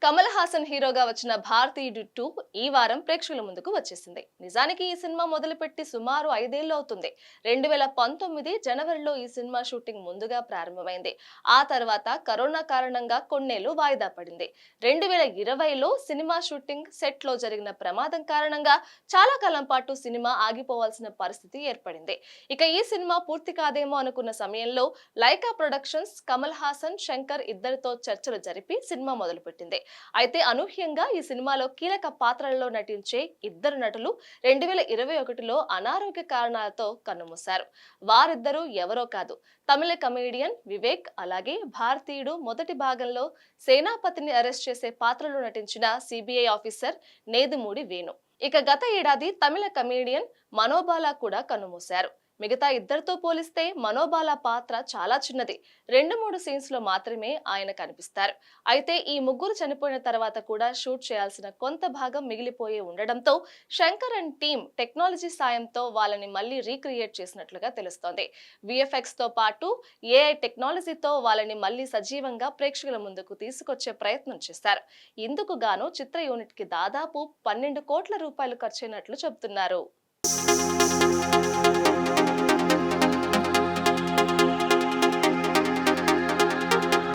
కమల్ హాసన్ హీరోగా వచ్చిన భారతీయుడు 2 ఈ వారం ప్రేక్షకుల ముందుకు వచ్చేసింది. నిజానికి ఈ సినిమా మొదలుపెట్టి సుమారు 5 ఏళ్లు అవుతుంది. 2019 జనవరిలో ఈ సినిమా షూటింగ్ ముందుగా ప్రారంభమైంది. ఆ తర్వాత కరోనా కారణంగా కొన్నేళ్లు వాయిదా పడింది. 2020లో సినిమా షూటింగ్ సెట్ లో జరిగిన ప్రమాదం కారణంగా చాలా కాలం పాటు సినిమా ఆగిపోవాల్సిన పరిస్థితి ఏర్పడింది. ఇక ఈ సినిమా పూర్తి కాదేమో అనుకున్న సమయంలో లైకా ప్రొడక్షన్స్ కమల్ హాసన్, శంకర్ ఇద్దరితో చర్చలు జరిపి సినిమా మొదలుపెట్టింది. అయితే అనూహ్యంగా ఈ సినిమాలో కీలక పాత్రలలో నటించే ఇద్దరు నటులు 2021లో అనారోగ్య కారణాలతో కన్నుమూశారు. వారిద్దరూ ఎవరో కాదు, తమిళ కమెడియన్ వివేక్, అలాగే భారతీయుడు మొదటి భాగంలో సేనాపతిని అరెస్ట్ చేసే పాత్రలో నటించిన సిబిఐ ఆఫీసర్ నేదుమూడి వేణు. ఇక గత ఏడాది తమిళ కమెడియన్ మనోబాల కూడా కన్నుమూశారు. మిగతా ఇద్దరితో పోలిస్తే మనోబాల పాత్ర చాలా చిన్నది. 2-3 సీన్స్ లో మాత్రమే ఆయన కనిపిస్తారు. అయితే ఈ ముగ్గురు చనిపోయిన తర్వాత కూడా షూట్ చేయాల్సిన కొంత భాగం మిగిలిపోయి ఉండడంతో శంకర్ అండ్ టీమ్ టెక్నాలజీ సాయంతో వాళ్ళని మళ్ళీ రీక్రియేట్ చేసినట్లుగా తెలుస్తోంది. విఎఫ్ఎక్స్ తో పాటు ఏఐ టెక్నాలజీతో వాళ్ళని మళ్ళీ సజీవంగా ప్రేక్షకుల ముందుకు తీసుకొచ్చే ప్రయత్నం చేశారు. ఇందుకు గాను చిత్ర యూనిట్ కి దాదాపు 12 కోట్ల రూపాయలు ఖర్చయినట్లు చెబుతున్నారు.